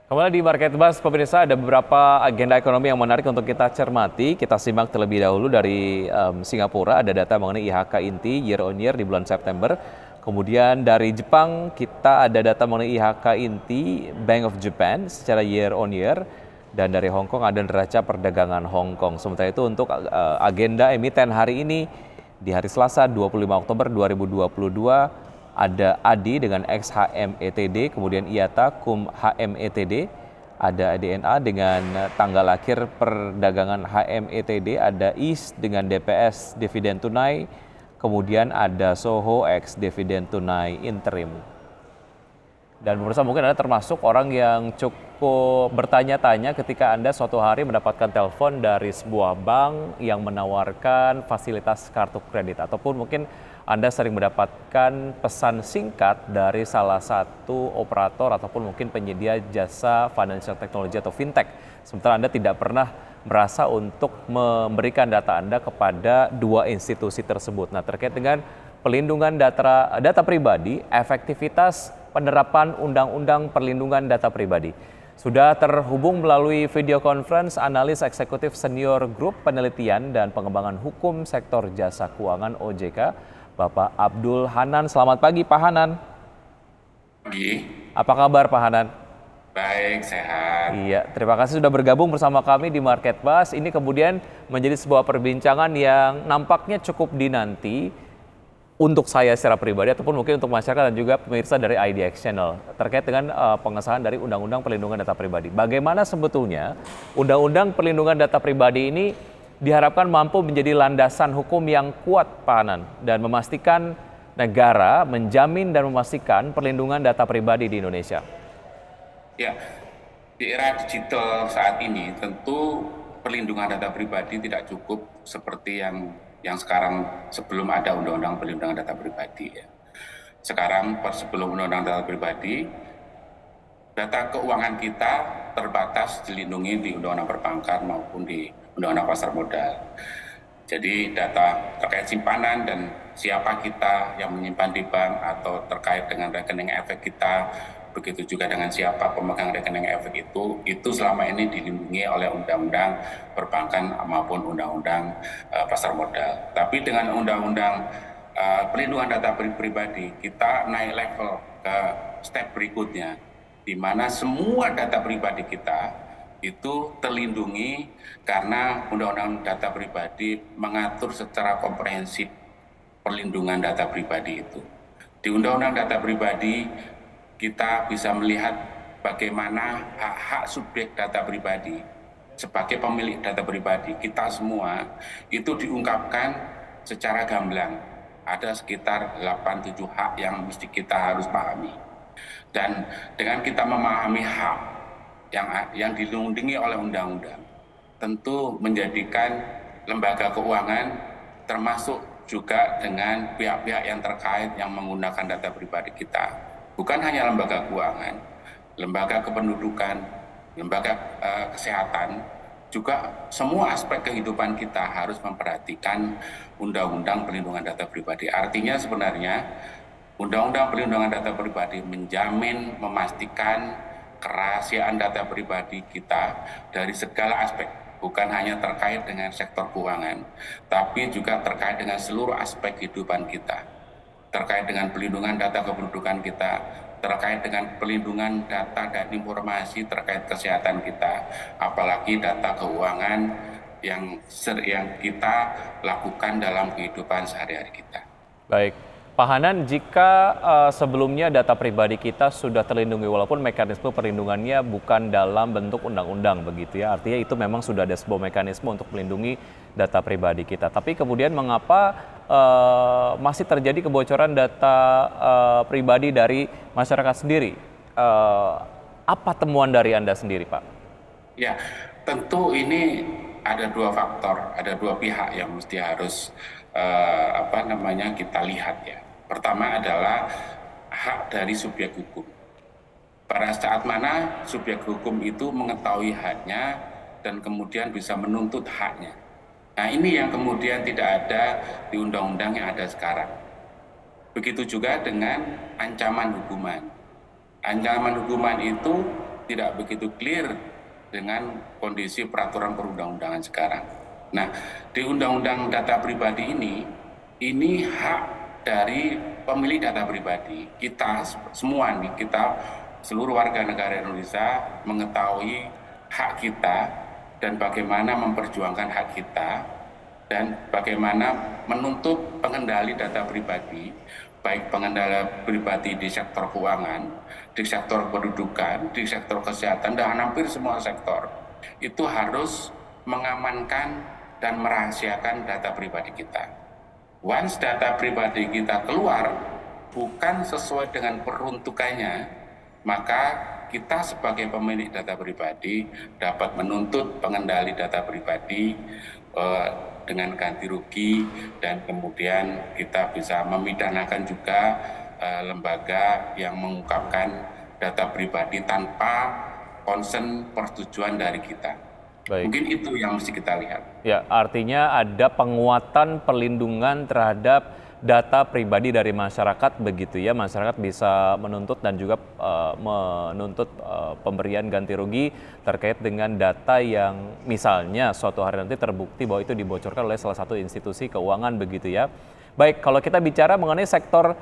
Kembali di Market Buzz, pemirsa, ada beberapa agenda ekonomi yang menarik untuk kita cermati. Kita simak terlebih dahulu dari Singapura, ada data mengenai IHK inti year on year di bulan September. Kemudian dari Jepang, kita ada data mengenai IHK inti Bank of Japan secara year on year. Dan dari Hong Kong ada neraca perdagangan Hong Kong. Sementara itu untuk agenda emiten hari ini, di hari Selasa 25 Oktober 2022, ada ADI dengan XHMETD, kemudian IATA KUM HMETD, ada DNA dengan tanggal akhir perdagangan HMETD, ada IS dengan DPS dividen tunai, kemudian ada SOHO X dividen tunai interim. Dan pemirsa, mungkin Anda termasuk orang yang cukup bertanya-tanya ketika Anda suatu hari mendapatkan telepon dari sebuah bank yang menawarkan fasilitas kartu kredit, ataupun mungkin Anda sering mendapatkan pesan singkat dari salah satu operator ataupun mungkin penyedia jasa financial technology atau fintech. Sementara Anda tidak pernah merasa untuk memberikan data Anda kepada dua institusi tersebut. Nah, terkait dengan pelindungan data pribadi, efektivitas penerapan Undang-Undang Perlindungan Data Pribadi. Sudah terhubung melalui video conference analis eksekutif senior grup penelitian dan pengembangan hukum sektor jasa keuangan OJK, Bapak Abdul Hanan. Selamat pagi, Pak Hanan. Pagi. Apa kabar, Pak Hanan? Baik, sehat. Iya, terima kasih sudah bergabung bersama kami di Market Buzz. Ini kemudian menjadi sebuah perbincangan yang nampaknya cukup dinanti untuk saya secara pribadi ataupun mungkin untuk masyarakat dan juga pemirsa dari IDX Channel terkait dengan pengesahan dari Undang-Undang Perlindungan Data Pribadi. Bagaimana sebetulnya Undang-Undang Perlindungan Data Pribadi ini diharapkan mampu menjadi landasan hukum yang kuat, Pak Hanan, dan memastikan negara menjamin dan memastikan perlindungan data pribadi di Indonesia. Ya, di era digital saat ini tentu perlindungan data pribadi tidak cukup seperti yang sekarang sebelum ada Undang-Undang Perlindungan Data Pribadi. Ya. Sekarang sebelum Undang-Undang Data Pribadi, data keuangan kita terbatas dilindungi di Undang-Undang Perbankan maupun di Undang-Undang Pasar Modal. Jadi data terkait simpanan dan siapa kita yang menyimpan di bank atau terkait dengan rekening efek kita, begitu juga dengan siapa pemegang rekening efek itu selama ini dilindungi oleh Undang-Undang Perbankan maupun Undang-Undang Pasar Modal. Tapi dengan Undang-Undang Perlindungan Data Pribadi, kita naik level ke step berikutnya, di mana semua data pribadi kita itu terlindungi karena Undang-Undang Data Pribadi mengatur secara komprehensif perlindungan data pribadi itu. Di Undang-Undang Data Pribadi kita bisa melihat bagaimana hak-hak subjek data pribadi sebagai pemilik data pribadi kita semua itu diungkapkan secara gamblang. Ada sekitar 8-7 hak yang mesti kita harus pahami. Dan dengan kita memahami hak yang dilindungi oleh undang-undang, tentu menjadikan lembaga keuangan termasuk juga dengan pihak-pihak yang terkait yang menggunakan data pribadi kita. Bukan hanya lembaga keuangan, lembaga kependudukan, lembaga kesehatan, juga semua aspek kehidupan kita harus memperhatikan Undang-Undang Perlindungan Data Pribadi. Artinya sebenarnya Undang-Undang Perlindungan Data Pribadi menjamin, memastikan kerahasiaan data pribadi kita dari segala aspek, bukan hanya terkait dengan sektor keuangan, tapi juga terkait dengan seluruh aspek kehidupan kita, terkait dengan pelindungan data kependudukan kita, terkait dengan pelindungan data dan informasi terkait kesehatan kita, apalagi data keuangan yang kita lakukan dalam kehidupan sehari-hari kita. Baik, Pak Hanan, jika sebelumnya data pribadi kita sudah terlindungi walaupun mekanisme perlindungannya bukan dalam bentuk undang-undang begitu ya, artinya itu memang sudah ada sebuah mekanisme untuk melindungi data pribadi kita. Tapi kemudian mengapa masih terjadi kebocoran data pribadi dari masyarakat sendiri? Apa temuan dari Anda sendiri, Pak? Ya, tentu ini ada dua faktor, ada dua pihak yang mesti harus kita lihat ya. Pertama adalah hak dari subjek hukum. Pada saat mana subjek hukum itu mengetahui haknya dan kemudian bisa menuntut haknya. Nah, ini yang kemudian tidak ada di undang-undang yang ada sekarang. Begitu juga dengan ancaman hukuman. Ancaman hukuman itu tidak begitu clear dengan kondisi peraturan perundang-undangan sekarang. Nah, di Undang-Undang Data Pribadi ini hak dari pemilik data pribadi. Kita semua nih, kita seluruh warga negara Indonesia mengetahui hak kita dan bagaimana memperjuangkan hak kita dan bagaimana menuntut pengendali data pribadi, baik pengendali pribadi di sektor keuangan, di sektor pendudukan, di sektor kesehatan, dan hampir semua sektor. Itu harus mengamankan dan merahasiakan data pribadi kita. Once data pribadi kita keluar, bukan sesuai dengan peruntukannya, maka kita sebagai pemilik data pribadi dapat menuntut pengendali data pribadi dengan ganti rugi, dan kemudian kita bisa memidanakan juga lembaga yang mengungkapkan data pribadi tanpa concern persetujuan dari kita. Baik. Mungkin itu yang mesti kita lihat. Ya, artinya ada penguatan perlindungan terhadap data pribadi dari masyarakat begitu ya. Masyarakat bisa menuntut dan juga menuntut pemberian ganti rugi terkait dengan data yang misalnya suatu hari nanti terbukti bahwa itu dibocorkan oleh salah satu institusi keuangan begitu ya. Baik, kalau kita bicara mengenai sektor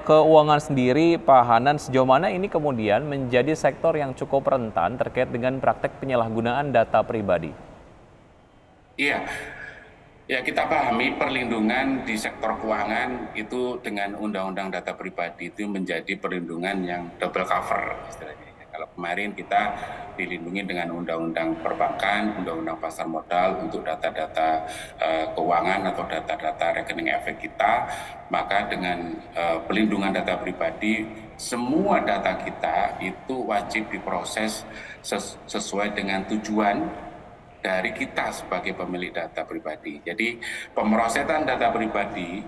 keuangan sendiri, Pak Hanan, sejauh mana ini kemudian menjadi sektor yang cukup rentan terkait dengan praktek penyalahgunaan data pribadi? Iya, ya kita pahami perlindungan di sektor keuangan itu dengan Undang-Undang Data Pribadi itu menjadi perlindungan yang double cover istilahnya. Kalau kemarin kita dilindungi dengan Undang-Undang Perbankan, Undang-Undang Pasar Modal untuk data-data keuangan atau data-data rekening efek kita, maka dengan pelindungan data pribadi, semua data kita itu wajib diproses sesuai dengan tujuan dari kita sebagai pemilik data pribadi. Jadi pemrosesan data pribadi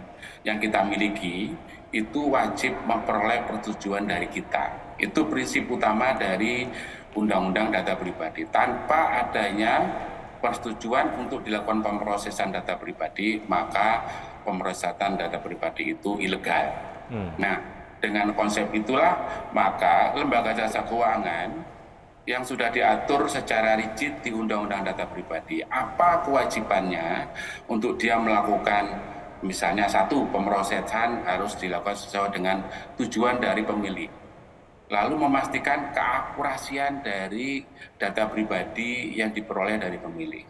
yang kita miliki itu wajib memperoleh persetujuan dari kita. Itu prinsip utama dari Undang-Undang Data Pribadi. Tanpa adanya persetujuan untuk dilakukan pemrosesan data pribadi, maka pemrosesan data pribadi itu ilegal. Nah, dengan konsep itulah maka lembaga jasa keuangan yang sudah diatur secara rigid di Undang-Undang Data Pribadi, apa kewajibannya untuk dia melakukan, misalnya satu, pemrosesan harus dilakukan sesuai dengan tujuan dari pemilik. Lalu memastikan keakurasian dari data pribadi yang diperoleh dari pemilik.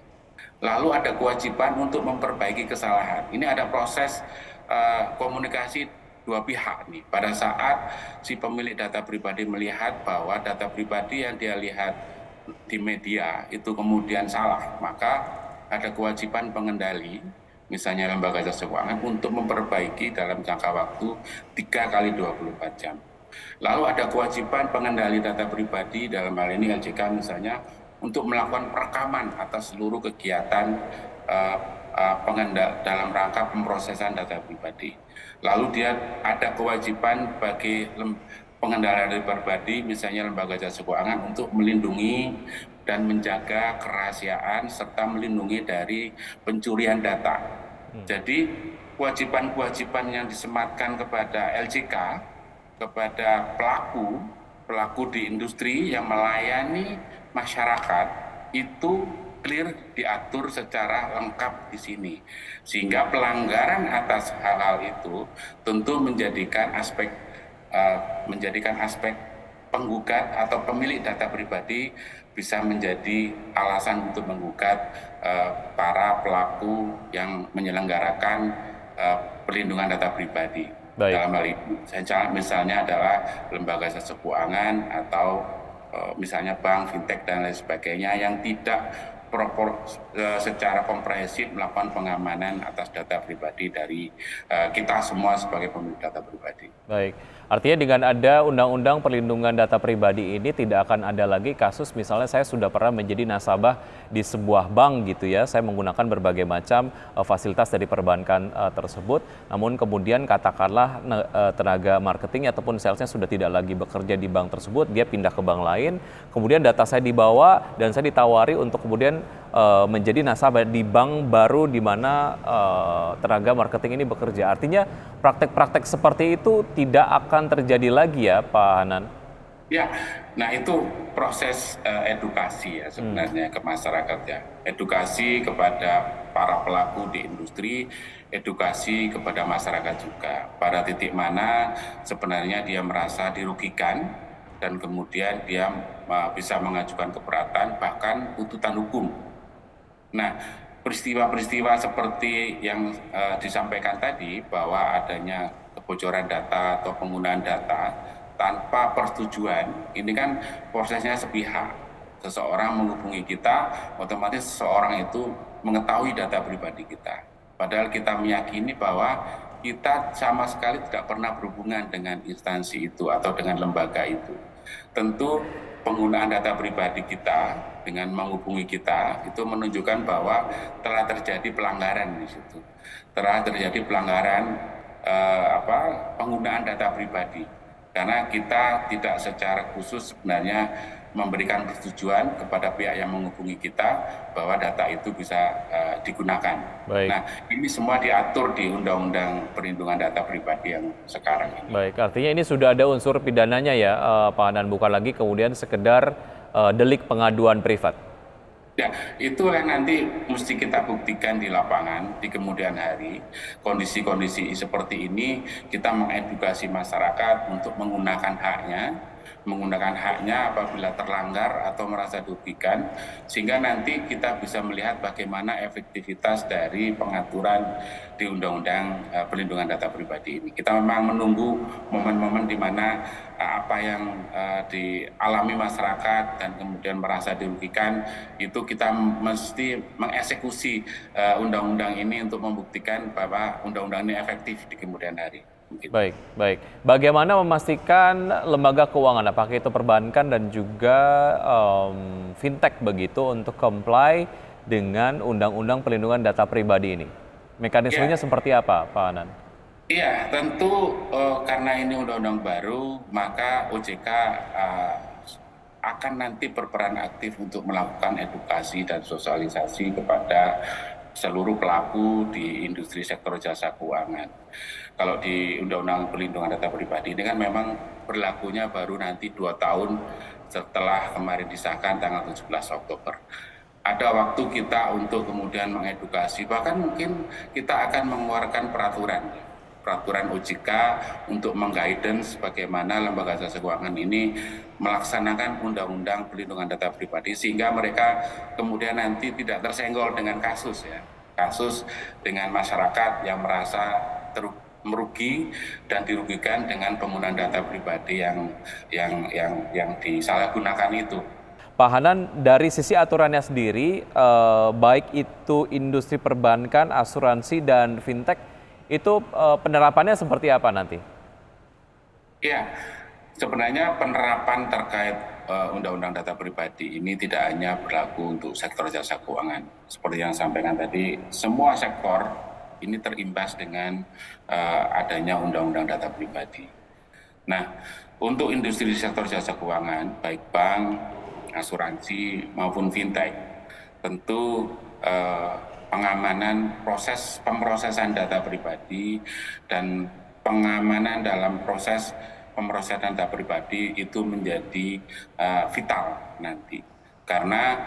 Lalu ada kewajiban untuk memperbaiki kesalahan. Ini ada proses komunikasi dua pihak nih. Pada saat si pemilik data pribadi melihat bahwa data pribadi yang dia lihat di media itu kemudian salah, maka ada kewajiban pengendali, misalnya lembaga jasa keuangan, untuk memperbaiki dalam jangka waktu 3 kali 24 jam. Lalu ada kewajiban pengendali data pribadi, dalam hal ini LJK misalnya, untuk melakukan perekaman atas seluruh kegiatan dalam rangka pemrosesan data pribadi. Lalu dia ada kewajiban bagi pengendali data pribadi, misalnya lembaga jasa keuangan, untuk melindungi dan menjaga kerahasiaan serta melindungi dari pencurian data. Jadi kewajiban-kewajiban yang disematkan kepada LJK, kepada pelaku di industri yang melayani masyarakat, itu clear diatur secara lengkap di sini. Sehingga pelanggaran atas hal-hal itu tentu menjadikan aspek penggugat atau pemilik data pribadi bisa menjadi alasan untuk menggugat para pelaku yang menyelenggarakan perlindungan data pribadi. Baik. Dalam hal ini misalnya adalah lembaga jasa keuangan atau misalnya bank, fintech dan lain sebagainya yang tidak secara komprehensif melakukan pengamanan atas data pribadi dari kita semua sebagai pemilik data pribadi. Baik, artinya dengan ada Undang-Undang Perlindungan Data Pribadi ini tidak akan ada lagi kasus misalnya saya sudah pernah menjadi nasabah di sebuah bank gitu ya, saya menggunakan berbagai macam fasilitas dari perbankan tersebut, namun kemudian katakanlah tenaga marketing ataupun salesnya sudah tidak lagi bekerja di bank tersebut, dia pindah ke bank lain, kemudian data saya dibawa dan saya ditawari untuk kemudian menjadi nasabah di bank baru di mana tenaga marketing ini bekerja. Artinya praktek-praktek seperti itu tidak akan terjadi lagi ya Pak Hanan? Ya, nah itu proses edukasi ya sebenarnya ke masyarakat ya. Edukasi kepada para pelaku di industri, edukasi kepada masyarakat juga. Pada titik mana sebenarnya dia merasa dirugikan dan kemudian dia bisa mengajukan keberatan bahkan tuntutan hukum. Nah, peristiwa-peristiwa seperti yang disampaikan tadi bahwa adanya kebocoran data atau penggunaan data tanpa persetujuan, ini kan prosesnya sepihak. Seseorang menghubungi kita, otomatis seseorang itu mengetahui data pribadi kita. Padahal kita meyakini bahwa kita sama sekali tidak pernah berhubungan dengan instansi itu atau dengan lembaga itu. Tentu penggunaan data pribadi kita dengan menghubungi kita itu menunjukkan bahwa telah terjadi pelanggaran di situ, telah terjadi pelanggaran penggunaan data pribadi karena kita tidak secara khusus sebenarnya memberikan persetujuan kepada pihak yang menghubungi kita bahwa data itu bisa digunakan. Baik. Nah, ini semua diatur di Undang-Undang Perlindungan Data Pribadi yang sekarang ini. Baik, artinya ini sudah ada unsur pidananya ya, Pak Hanan, bukan lagi kemudian sekedar delik pengaduan privat. Ya, itu yang nanti mesti kita buktikan di lapangan di kemudian hari. Kondisi-kondisi seperti ini kita mengedukasi masyarakat untuk menggunakan haknya apabila terlanggar atau merasa dirugikan, sehingga nanti kita bisa melihat bagaimana efektivitas dari pengaturan di Undang-Undang Perlindungan Data Pribadi ini. Kita memang menunggu momen-momen di mana apa yang dialami masyarakat dan kemudian merasa dirugikan, itu kita mesti mengeksekusi undang-undang ini untuk membuktikan bahwa undang-undang ini efektif di kemudian hari. Baik, baik. Bagaimana memastikan lembaga keuangan, apakah itu perbankan dan juga fintech begitu untuk comply dengan Undang-Undang Perlindungan Data Pribadi ini? Mekanismenya seperti apa, Pak Hanan? Iya, tentu karena ini undang-undang baru, maka OJK akan nanti berperan aktif untuk melakukan edukasi dan sosialisasi kepada seluruh pelaku di industri sektor jasa keuangan. Kalau di Undang-Undang Perlindungan Data Pribadi ini kan memang berlakunya baru nanti 2 tahun setelah kemarin disahkan tanggal 17 Oktober. Ada waktu kita untuk kemudian mengedukasi, bahkan mungkin kita akan mengeluarkan peraturan OJK untuk mengguidance bagaimana lembaga jasa keuangan ini melaksanakan Undang-Undang Perlindungan Data Pribadi sehingga mereka kemudian nanti tidak tersenggol dengan kasus dengan masyarakat yang merasa merugi dan dirugikan dengan penggunaan data pribadi yang disalahgunakan itu. Pak Hanan, dari sisi aturannya sendiri, baik itu industri perbankan, asuransi, dan fintech, itu penerapannya seperti apa nanti? Ya, sebenarnya penerapan terkait Undang-Undang Data Pribadi ini tidak hanya berlaku untuk sektor jasa keuangan. Seperti yang sampaikan tadi, semua sektor ini terimbas dengan adanya Undang-Undang Data Pribadi. Nah, untuk industri sektor jasa keuangan, baik bank, asuransi maupun fintech, tentu pengamanan proses pemrosesan data pribadi dan pengamanan dalam proses pemrosesan data pribadi itu menjadi vital nanti. Karena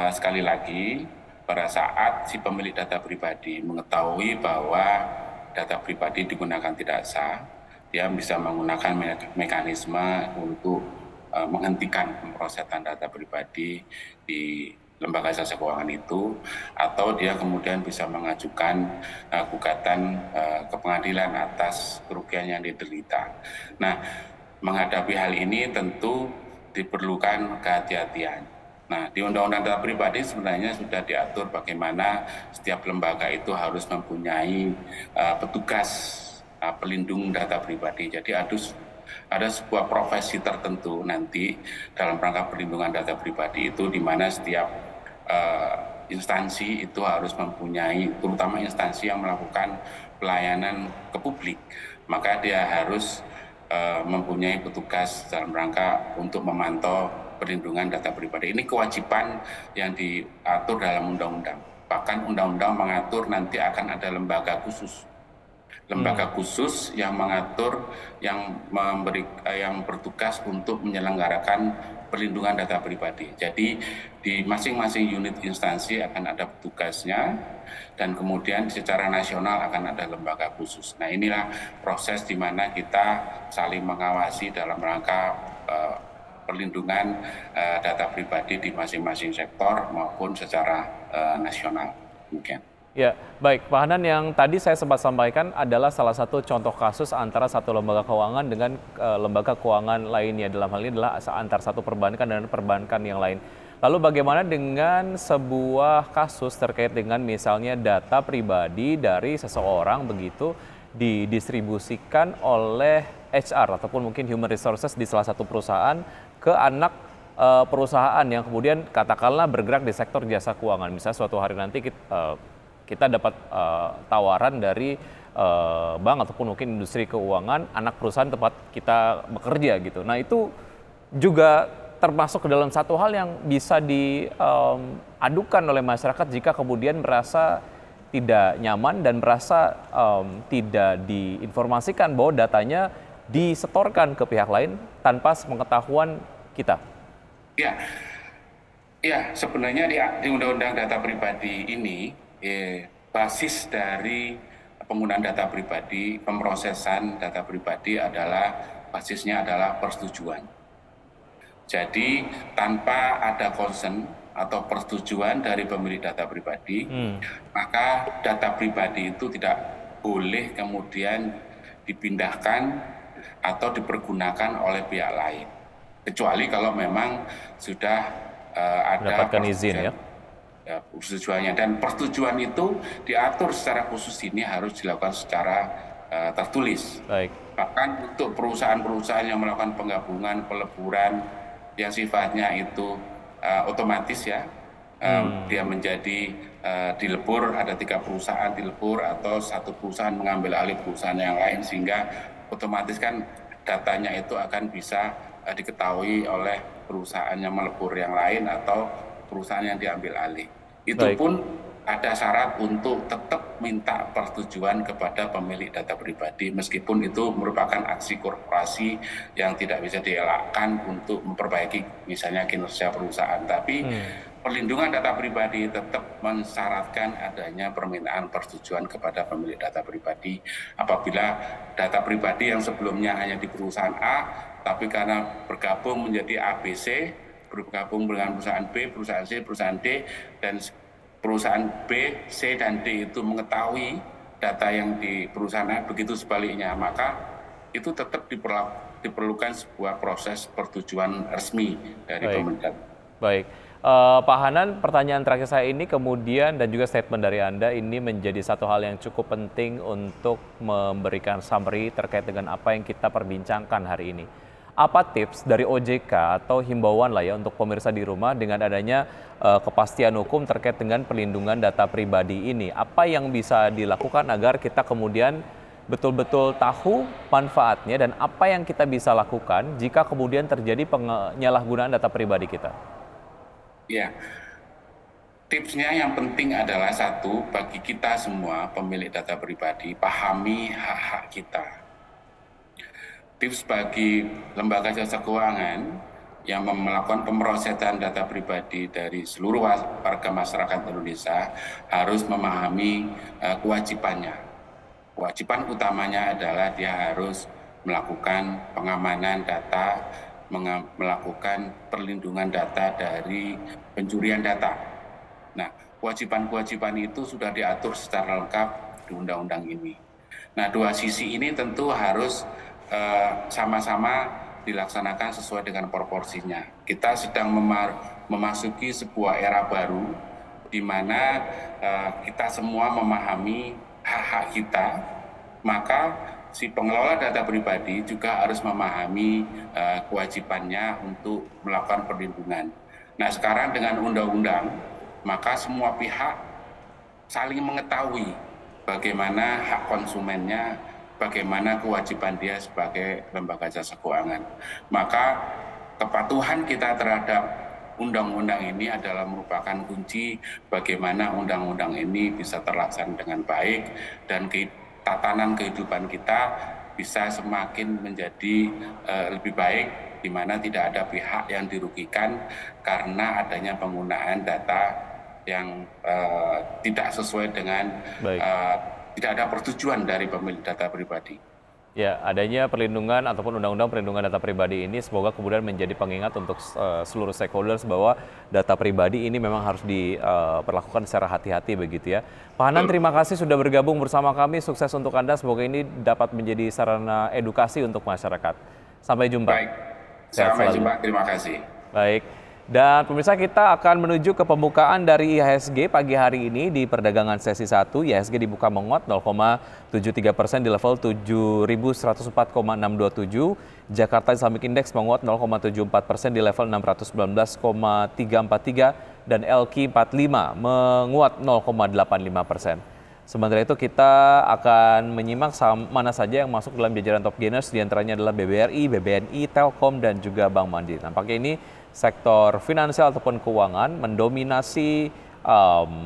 sekali lagi, pada saat si pemilik data pribadi mengetahui bahwa data pribadi digunakan tidak sah, dia bisa menggunakan mekanisme untuk menghentikan pemrosesan data pribadi di lembaga jasa keuangan itu, atau dia kemudian bisa mengajukan gugatan ke pengadilan atas kerugian yang diderita. Nah, menghadapi hal ini tentu diperlukan kehati-hatian. Nah, di Undang-Undang Data Pribadi sebenarnya sudah diatur bagaimana setiap lembaga itu harus mempunyai petugas pelindung data pribadi. Jadi ada sebuah profesi tertentu nanti dalam rangka perlindungan data pribadi itu, di mana setiap instansi itu harus mempunyai, terutama instansi yang melakukan pelayanan ke publik, maka dia harus mempunyai petugas dalam rangka untuk memantau perlindungan data pribadi. Ini kewajiban yang diatur dalam undang-undang. Bahkan undang-undang mengatur nanti akan ada lembaga khusus lembaga khusus yang mengatur, yang bertugas untuk menyelenggarakan perlindungan data pribadi. Jadi di masing-masing unit instansi akan ada petugasnya, dan kemudian secara nasional akan ada lembaga khusus. Nah, inilah proses di mana kita saling mengawasi dalam rangka perlindungan data pribadi di masing-masing sektor maupun secara nasional. Demikian. Ya, baik. Pak Hanan, yang tadi saya sempat sampaikan adalah salah satu contoh kasus antara satu lembaga keuangan dengan lembaga keuangan lainnya. Dalam hal ini adalah antara satu perbankan dan perbankan yang lain. Lalu bagaimana dengan sebuah kasus terkait dengan misalnya data pribadi dari seseorang begitu didistribusikan oleh HR ataupun mungkin human resources di salah satu perusahaan ke anak perusahaan yang kemudian katakanlah bergerak di sektor jasa keuangan. Misalnya suatu hari nanti kita dapat tawaran dari bank ataupun mungkin industri keuangan, anak perusahaan tempat kita bekerja gitu. Nah, itu juga termasuk ke dalam satu hal yang bisa diadukan oleh masyarakat jika kemudian merasa tidak nyaman dan merasa tidak diinformasikan bahwa datanya disetorkan ke pihak lain tanpa sepengetahuan kita. Ya, ya, sebenarnya di Undang-Undang Data Pribadi ini, basis dari penggunaan data pribadi, pemrosesan data pribadi basisnya adalah persetujuan. Jadi tanpa ada consent atau persetujuan dari pemilik data pribadi, maka data pribadi itu tidak boleh kemudian dipindahkan atau dipergunakan oleh pihak lain. Kecuali kalau memang sudah ada mendapatkan izin ya. Persetujuannya, dan persetujuan itu diatur secara khusus, ini harus dilakukan secara tertulis. Baik. Bahkan untuk perusahaan-perusahaan yang melakukan penggabungan, peleburan yang sifatnya itu otomatis ya, dia menjadi dilebur, ada 3 perusahaan dilebur atau satu perusahaan mengambil alih perusahaan yang lain, sehingga otomatis kan datanya itu akan bisa diketahui oleh perusahaan yang melebur yang lain atau perusahaan yang diambil alih. Itu Baik. pun ada syarat untuk tetap minta persetujuan kepada pemilik data pribadi, meskipun itu merupakan aksi korporasi yang tidak bisa dielakkan untuk memperbaiki misalnya kinerja perusahaan. Tapi perlindungan data pribadi tetap mensyaratkan adanya permintaan persetujuan kepada pemilik data pribadi apabila data pribadi yang sebelumnya hanya di perusahaan A, tapi karena bergabung menjadi ABC, bergabung dengan perusahaan B, perusahaan C, perusahaan D, dan perusahaan B, C, dan D itu mengetahui data yang di perusahaan A, begitu sebaliknya, maka itu tetap diperlukan sebuah proses persetujuan resmi dari pemerintah. Baik. Pak Hanan, pertanyaan terakhir saya ini kemudian dan juga statement dari Anda ini menjadi satu hal yang cukup penting untuk memberikan summary terkait dengan apa yang kita perbincangkan hari ini. Apa tips dari OJK atau himbauan lah ya untuk pemirsa di rumah dengan adanya kepastian hukum terkait dengan perlindungan data pribadi ini? Apa yang bisa dilakukan agar kita kemudian betul-betul tahu manfaatnya dan apa yang kita bisa lakukan jika kemudian terjadi penyalahgunaan data pribadi kita? Ya, tipsnya yang penting adalah satu, bagi kita semua pemilik data pribadi, pahami hak-hak kita. Tips bagi lembaga jasa keuangan yang melakukan pemrosesan data pribadi dari seluruh warga masyarakat Indonesia harus memahami kewajibannya. Kewajiban utamanya adalah dia harus melakukan pengamanan data, melakukan perlindungan data dari pencurian data. Nah, kewajiban-kewajiban itu sudah diatur secara lengkap di undang-undang ini. Nah, dua sisi ini tentu harus sama-sama dilaksanakan sesuai dengan proporsinya. Kita sedang memasuki sebuah era baru di mana kita semua memahami hak-hak kita, maka si pengelola data pribadi juga harus memahami kewajibannya untuk melakukan perlindungan. Nah, sekarang dengan undang-undang, maka semua pihak saling mengetahui bagaimana hak konsumennya, bagaimana kewajiban dia sebagai lembaga jasa keuangan. Maka kepatuhan kita terhadap undang-undang ini adalah merupakan kunci bagaimana undang-undang ini bisa terlaksana dengan baik dan tatanan kehidupan kita bisa semakin menjadi lebih baik, di mana tidak ada pihak yang dirugikan karena adanya penggunaan data yang tidak sesuai dengan tidak ada persetujuan dari pemilik data pribadi. Ya, adanya perlindungan ataupun undang-undang perlindungan data pribadi ini semoga kemudian menjadi pengingat untuk seluruh stakeholders bahwa data pribadi ini memang harus diperlakukan secara hati-hati begitu ya. Pak Hanan, terima kasih sudah bergabung bersama kami. Sukses untuk Anda. Semoga ini dapat menjadi sarana edukasi untuk masyarakat. Sampai jumpa. Baik, sampai jumpa. Terima kasih. Baik. Dan pemirsa, kita akan menuju ke pembukaan dari IHSG pagi hari ini di perdagangan sesi 1. IHSG dibuka menguat 0,73% di level 7.104,627. Jakarta Islamic Index menguat 0,74% di level 619,343 dan LQ45 menguat 0,85%. Sementara itu kita akan menyimak saham mana saja yang masuk dalam jajaran top gainers, diantaranya adalah BBRI, BBNI, Telkom, dan juga Bank Mandiri. Nampaknya ini sektor finansial ataupun keuangan mendominasi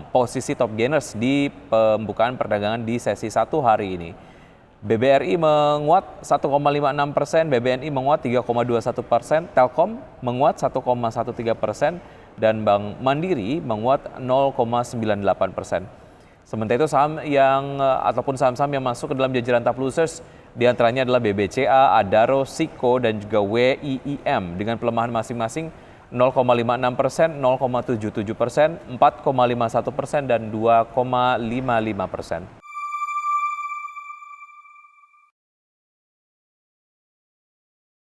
posisi top gainers di pembukaan perdagangan di sesi 1 hari ini. BBRI menguat 1,56%, BBNI menguat 3,21%, Telkom menguat 1,13%, dan Bank Mandiri menguat 0,98%. Sementara itu saham yang ataupun saham-saham yang masuk ke dalam jajaran top losers diantaranya adalah BBCA, Adaro, Siko, dan juga WIIM dengan pelemahan masing-masing 0,56%, 0,77%, 4,51%, dan 2,55%.